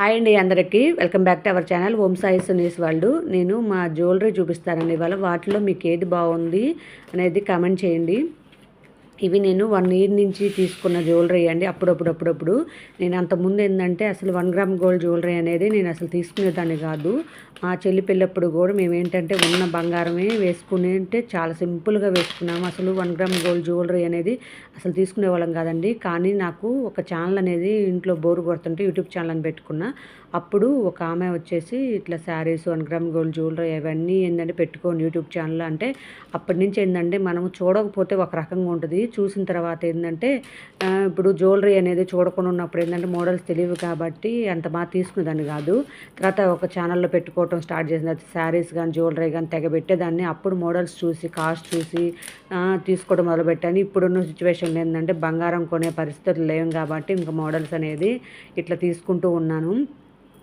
Hi అండి అందరికీ welcome back to our channel Om Sai సునీస్ వాళ్ళు. నేను మా జ్యువెలరీ చూపిస్తానండి ఇవాళ. వాటిలో మీకు ఏది బాగుంది అనేది కామెంట్ చేయండి. ఇవి నేను 1 ఇయర్ నుంచి తీసుకున్న జ్యువెలరీ అండి. అప్పుడప్పుడు నేను అంతకుముందు ఏంటంటే అసలు 1 గ్రామ్ గోల్డ్ జ్యువెలరీ అనేది నేను అసలు తీసుకునేదాన్ని కాదు. మా చెల్లి పెళ్ళప్పుడు కూడా మేము ఏంటంటే ఉన్న బంగారమే వేసుకుని అంటే చాలా సింపుల్గా వేసుకున్నాము. అసలు 1 గ్రామ్ గోల్డ్ జ్యువెలరీ అనేది అసలు తీసుకునే వాళ్ళం కాదండి. కానీ నాకు ఒక ఛానల్ అనేది ఇంట్లో బోరు కొడుతుంటే యూట్యూబ్ ఛానల్ అని పెట్టుకున్నా. అప్పుడు ఒక ఆమె వచ్చేసి ఇట్లా శారీస్ 1 గ్రామ్ గోల్డ్ జ్యువెలరీ అవన్నీ ఏంటంటే పెట్టుకోండి యూట్యూబ్ ఛానల్ అంటే, అప్పటి నుంచి ఏంటంటే మనం చూడకపోతే ఒక రకంగా ఉంటుంది. చూసిన తర్వాత ఏంటంటే ఇప్పుడు జ్యువెలరీ అనేది చూడకుండా ఉన్నప్పుడు ఏంటంటే మోడల్స్ తెలియవు కాబట్టి అంత బాగా తీసుకునేదాన్ని కాదు. తర్వాత ఒక ఛానల్లో పెట్టుకోవటం స్టార్ట్ చేసిన తర్వాత శారీస్ కానీ జ్యువెలరీ కానీ తెగ పెట్టేదాన్ని. అప్పుడు మోడల్స్ చూసి కాస్ట్ చూసి తీసుకోవడం మొదలుపెట్టాను. ఇప్పుడున్న సిచ్యువేషన్లో ఏంటంటే బంగారం కొనే పరిస్థితులు లేవు కాబట్టి ఇంకా మోడల్స్ అనేది ఇట్లా తీసుకుంటూ ఉన్నాను.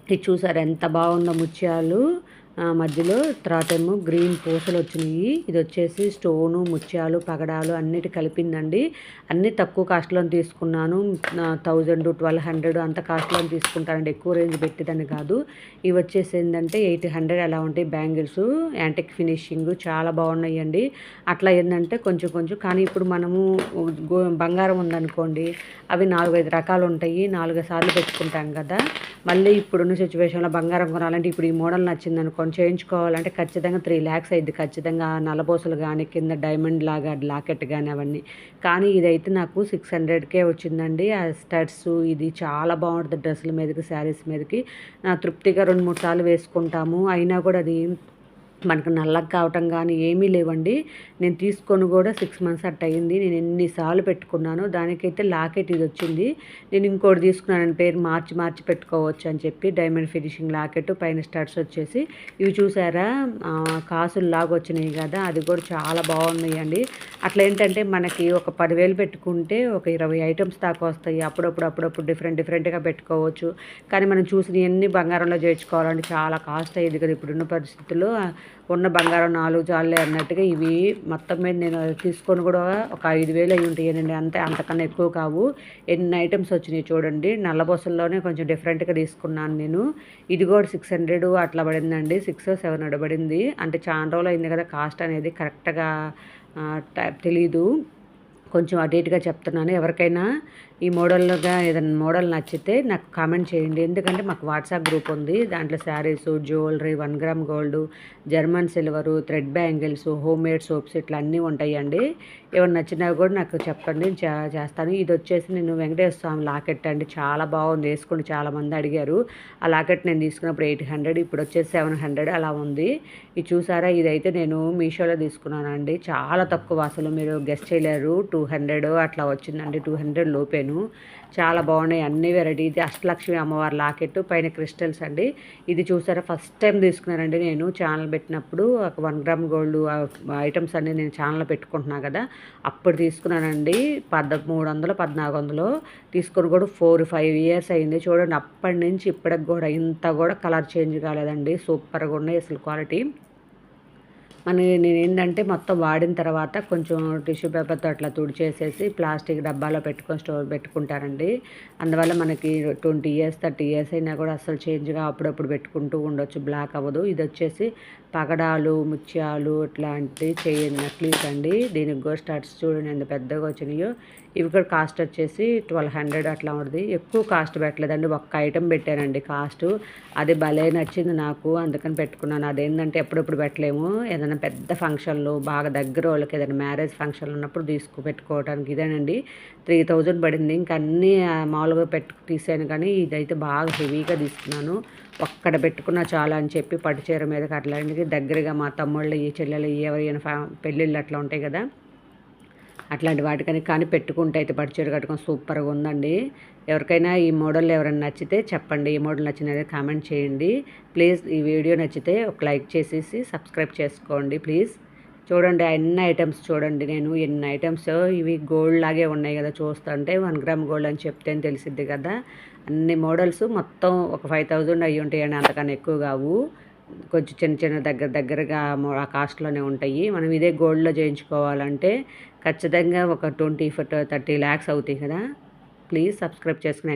ఇది చూసారు ఎంత బాగుందో ముత్యాలు మధ్యలో. తర్వాత ఏమో గ్రీన్ పూసలు వచ్చినాయి. ఇది వచ్చేసి స్టోను ముత్యాలు పగడాలు అన్నిటి కలిపిందండి. అన్నీ తక్కువ కాస్ట్లో తీసుకున్నాను. 1000 1200 అంత కాస్ట్లో తీసుకుంటానండి. ఎక్కువ రేంజ్ పెట్టేదాన్ని కాదు. ఇవి వచ్చేసి ఏంటంటే 800 అలా ఉంటాయి. బ్యాంగిల్స్ యాంటిక్ ఫినిషింగ్ చాలా బాగున్నాయండి. అట్లా ఏంటంటే కొంచెం కానీ ఇప్పుడు మనము బంగారం ఉందనుకోండి, అవి 4-5 రకాలు ఉంటాయి. 4 సార్లు పెట్టుకుంటాం కదా. మళ్ళీ ఇప్పుడున్న సిచ్యువేషన్లో బంగారం కొనాలంటే ఇప్పుడు ఈ మోడల్ నచ్చింది అనుకోండి, చేయించుకోవాలంటే ఖచ్చితంగా 3 lakhs అయింది. ఖచ్చితంగా నల్లబోసలు కానీ కింద డైమండ్ లాగా లాకెట్ కానీ అవన్నీ. కానీ ఇదైతే నాకు 600కే వచ్చిందండి. ఆ స్టడ్స్ ఇది చాలా బాగుంటుంది. డ్రెస్సుల మీదకి శారీస్ మీదకి తృప్తిగా 2-3 సార్లు వేసుకుంటాము. అయినా కూడా అది మనకు నల్లగా కావటం కానీ ఏమీ లేవండి. నేను తీసుకొని కూడా 6 months అట్ట అయింది. నేను ఎన్నిసార్లు పెట్టుకున్నాను. దానికైతే లాకెట్ ఇది వచ్చింది. నేను ఇంకోటి తీసుకున్నాను పేరు మార్చి పెట్టుకోవచ్చు అని చెప్పి డైమండ్ ఫినిషింగ్ లాకెట్ పైన స్టడ్స్ వచ్చేసి ఇవి చూసారా కాసుల్లాగా వచ్చినాయి కదా, అది కూడా చాలా బాగున్నాయండి. అట్లా ఏంటంటే మనకి ఒక 10,000 పెట్టుకుంటే ఒక 20 items దాకా వస్తాయి. అప్పుడప్పుడు డిఫరెంట్గా పెట్టుకోవచ్చు. కానీ మనం చూసినవన్నీ బంగారంలో చేర్చుకోవాలంటే చాలా కాస్ట్ అయ్యేది కదా ఇప్పుడున్న పరిస్థితుల్లో. ఉన్న బంగారం 4 చాలే అన్నట్టుగా ఇవి మొత్తం మీద నేను తీసుకొని కూడా ఒక 5,000 అయి ఉంటాయండి. అంతకన్నా ఎక్కువ కావు. ఎన్ని ఐటమ్స్ వచ్చినాయి చూడండి. నల్లబొసల్లోనే కొంచెం డిఫరెంట్గా తీసుకున్నాను నేను. ఇది కూడా 600 అట్లా పడిందండి. 600-700 పడింది. అంటే చాలా రోజులు అయింది కదా, కాస్ట్ అనేది కరెక్ట్గా తెలీదు. కొంచెం అటు ఇటుగా చెప్తున్నాను. ఎవరికైనా ఈ మోడల్గా ఏదైనా మోడల్ నచ్చితే నాకు కామెంట్ చేయండి. ఎందుకంటే మాకు వాట్సాప్ గ్రూప్ ఉంది. దాంట్లో saris jewellery 1 gram gold German silver thread bangles home made soaps ఇట్లా అన్నీ ఉంటాయండి. ఏమైనా నచ్చినా కూడా నాకు చెప్పండి, చేస్తాను. ఇది వచ్చేసి నేను వెంకటేశ్వర స్వామి లాకెట్ అండి. చాలా బాగుంది, వేసుకుని చాలామంది అడిగారు. ఆ లాకెట్ నేను తీసుకున్నప్పుడు 800, ఇప్పుడు వచ్చేసి 700 అలా ఉంది. ఇది చూసారా, ఇదైతే నేను మీషోలో తీసుకున్నానండి. చాలా తక్కువ, అసలు మీరు గెస్ట్ చేయలేరు. 200 అట్లా వచ్చిందండి. 200 లోపేను. చాలా బాగున్నాయి అన్ని వెరైటీ. ఇది అష్టలక్ష్మి అమ్మవారి లాకెట్ పైన క్రిస్టల్స్ అండి. ఇది చూసారా ఫస్ట్ టైం తీసుకున్నానండి నేను ఛానల్ పెట్టినప్పుడు. ఒక 1 గ్రామ్ గోల్డ్ ఐటమ్స్ అన్నీ నేను ఛానల్లో పెట్టుకుంటున్నాను కదా, అప్పుడు తీసుకున్నానండి. 1300 1400 తీసుకొని కూడా 4-5 years అయింది. చూడండి అప్పటి నుంచి ఇప్పటికి కూడా ఇంత కూడా కలర్ చేంజ్ కాలేదండి. సూపర్గా ఉన్నాయి అసలు క్వాలిటీ. నేను ఏంటంటే మొత్తం వాడిన తర్వాత కొంచెం టిష్యూ పేపర్తో అట్లా తుడిచేసేసి ప్లాస్టిక్ డబ్బాలో స్టోర్ పెట్టుకుంటారండి. అందువల్ల మనకి 20 years 30 years అయినా కూడా అసలు చేంజ్గా అప్పుడప్పుడు పెట్టుకుంటూ ఉండొచ్చు, బ్లాక్ అవ్వదు. ఇది వచ్చేసి పగడాలు ముత్యాలు ఇట్లాంటివి నక్లీస్ అండి. దీనికి కూడా స్టడ్స్ చూడండి ఎంత పెద్దగా వచ్చినాయో. ఇవి కూడా కాస్ట్ వచ్చేసి 1200 అట్లా ఉంటుంది. ఎక్కువ కాస్ట్ పెట్టలేదండి, ఒక్క ఐటెం పెట్టానండి కాస్ట్. అది భలే నచ్చింది నాకు, అందుకని పెట్టుకున్నాను. అదేంటంటే ఎప్పుడప్పుడు పెట్టలేము. ఏదైనా పెద్ద ఫంక్షన్లు బాగా దగ్గర వాళ్ళకి ఏదైనా మ్యారేజ్ ఫంక్షన్లు ఉన్నప్పుడు పెట్టుకోవడానికి ఇదేనండి. 3000 పడింది. ఇంక అన్నీ మామూలుగా తీసాను కానీ ఇదైతే బాగా హెవీగా తీసుకున్నాను. ఒక్కడ పెట్టుకున్నా చాలా అని చెప్పి పట్టు చీర మీదకి అట్లాంటివి దగ్గరగా మా తమ్ముళ్ళు చెల్లెలు ఎవరైనా పెళ్ళిళ్ళు అట్లా ఉంటాయి కదా, అట్లాంటి వాటికని కానీ పెట్టుకుంటే అయితే పట్టు చీర కట్టుకొని సూపర్గా ఉందండి. ఎవరికైనా ఈ మోడల్ ఎవరైనా నచ్చితే చెప్పండి. ఈ మోడల్ నచ్చినది కామెంట్ చేయండి ప్లీజ్. ఈ వీడియో నచ్చితే ఒక లైక్ చేసేసి సబ్స్క్రైబ్ చేసుకోండి ప్లీజ్. చూడండి ఎన్ని ఐటమ్స్ చూడండి. నేను ఎన్ని ఐటమ్స్ ఇవి గోల్డ్ లాగే ఉన్నాయి కదా, చూస్తుంటే 1 గ్రామ్ గోల్డ్ అని చెప్తేనే తెలిసిద్ది కదా. అన్ని మోడల్స్ మొత్తం ఒక 5000 అయ్యి ఉంటాయండి, అంతకన్నా ఎక్కువ కావు. కొంచెం చిన్న దగ్గరగా ఆ కాస్ట్లోనే ఉంటాయి. మనం ఇదే గోల్డ్లో చేయించుకోవాలంటే ఖచ్చితంగా ఒక 20-30 lakhs అవుతాయి కదా. ప్లీజ్ సబ్స్క్రైబ్ చేసుకుని